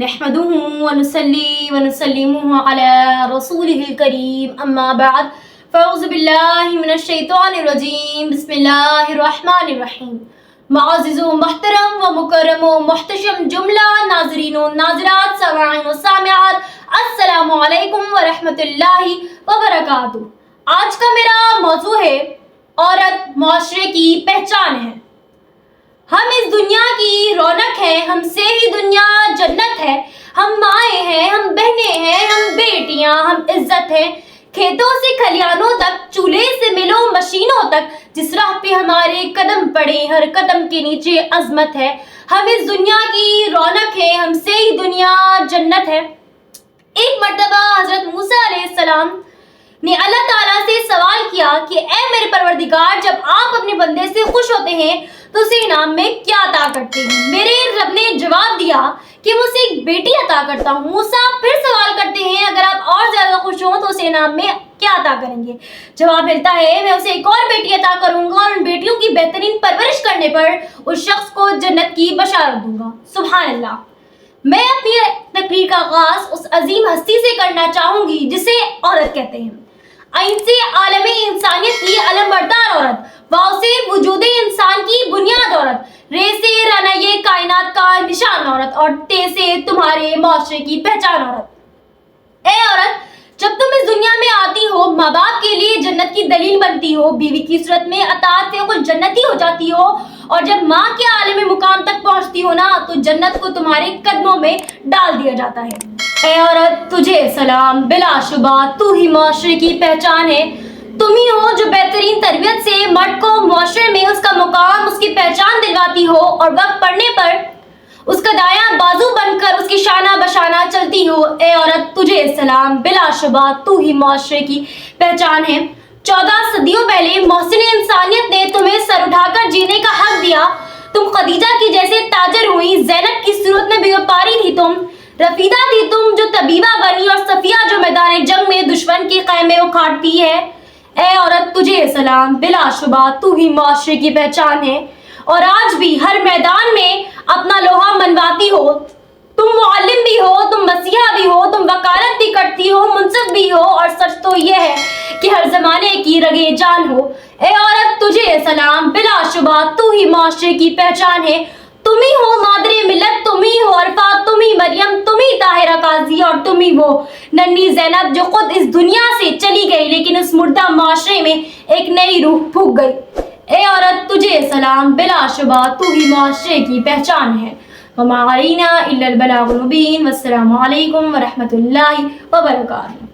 نحمده ونصلي ونسلم على رسوله الكريم اما بعد فاعوذ باللہ من الشیطان الرجیم بسم اللہ الرحمن الرحیم. معزز و محترم و مکرم و محتشم جملہ ناظرین و ناظرات سامعین و سامعات، السلام علیکم ورحمۃ اللہ وبرکاتہ. آج کا میرا موضوع ہے عورت معاشرے کی پہچان ہے. ہم اس دنیا کی رونق ہیں، ہم سے ہی دنیا جنت ہے. ہم مائیں ہیں، ہم بہنیں ہیں، ہم بیٹیاں، ہم عزت ہیں. کھیتوں سے کھلیانوں تک، چولہے سے ملوں مشینوں تک، جس راہ پہ ہمارے قدم پڑے ہر قدم کے نیچے عظمت ہے. ہم اس دنیا کی رونق ہیں، ہم سے ہی دنیا جنت ہے. ایک مرتبہ حضرت موسیٰ علیہ السلام نے اللہ تعالیٰ سے سوال کیا کہ اے میرے پروردگار، جب آپ اپنے بندے سے خوش ہوتے ہیں تو اسے انعام میں کیا عطا کرتے ہیں؟ میرے رب نے جواب دیا کہ میں اسے ایک بیٹی عطا کرتا ہوں. موسیٰ پھر سوال کرتے ہیں اگر آپ اور زیادہ خوش ہوں تو اسے انعام میں کیا عطا کریں گے؟ جواب ملتا ہے میں اسے ایک اور بیٹی عطا کروں گا اور ان بیٹیوں کی بہترین پرورش کرنے پر اس شخص کو جنت کی بشارت دوں گا. سبحان اللہ. میں اپنی تقریر کا آغاز اس عظیم ہستی سے کرنا چاہوں گی جسے عورت کہتے ہیں. عین سے عالم انسانیت کی علم بردار عورت، واو سے وجود انسان کی بنیاد عورت، رے سے رانۂ کائنات کا نشان عورت، اور تے سے تمہارے معاشرے کی پہچان عورت. اے عورت، جب تم اس دنیا میں آتی ہو، ماں باپ کے لیے جنت کی دلیل بنتی ہو، بیوی کی صورت میں اطاعت سے خود جنتی ہو جاتی ہو، اور جب ماں کے عالم مقام تک پہنچتی ہو نا تو جنت کو تمہارے قدموں میں ڈال دیا جاتا ہے. اے عورت، تجھے سلام. بلا شبہ تو ہی معاشرے کی پہچان ہے. تم ہی ہو جو بہترین تربیت سے مرد کو معاشرے میں اس کا مقام، اس کی پہچان دلواتی ہو، اور وقت پڑنے پر اس کا دایاں بازو بن کر اس کی شانہ بشانہ چلتی ہو. اے عورت، تجھے سلام. بلا شبہ تو ہی معاشرے کی پہچان ہے. 14 صدیوں پہلے محسن انسانیت نے تمہیں سر اٹھا کر جینے کا حق دیا. تم خدیجہ کی جیسے تاجر ہوئی، زینب کی صورت میں بے وپاری تھی تم، رفیدہ تھی تم جو طبیبہ بنی، اور صفیہ جو میدان جنگ میں دشمن کے خیمے اکھاڑتی ہے. اے عورت، تجھے سلام. بلا شبہ تو ہی معاشرے کی پہچان ہے، اور آج بھی ہر میدان میں اپنا لوہا منواتی ہو. تم معلم بھی ہو، تم مسیحا بھی ہو، تم وکالت بھی کرتی ہو، منصف بھی ہو، اور سچ تو یہ ہے کہ ہر زمانے کی رگے جان ہو. اے عورت، تجھے سلام. بلا شبہ تو ہی معاشرے کی پہچان ہے. تم ہی ہو مادر ملت، تم ہی ہو عرفات، تم ہی مریم، تم ہی طاہرہ قاضی، اور تم ہی وہ ننھی زینب جو خود اس دنیا سے چلی گئی لیکن اس مردہ معاشرے میں ایک نئی روح پھونک گئی. اے عورت، تجھے سلام. بلا شبہ تو ہی معاشرے کی پہچان ہے. وما علینا الا البلاغ المبین. والسلام علیکم ورحمۃ اللہ وبرکاتہ.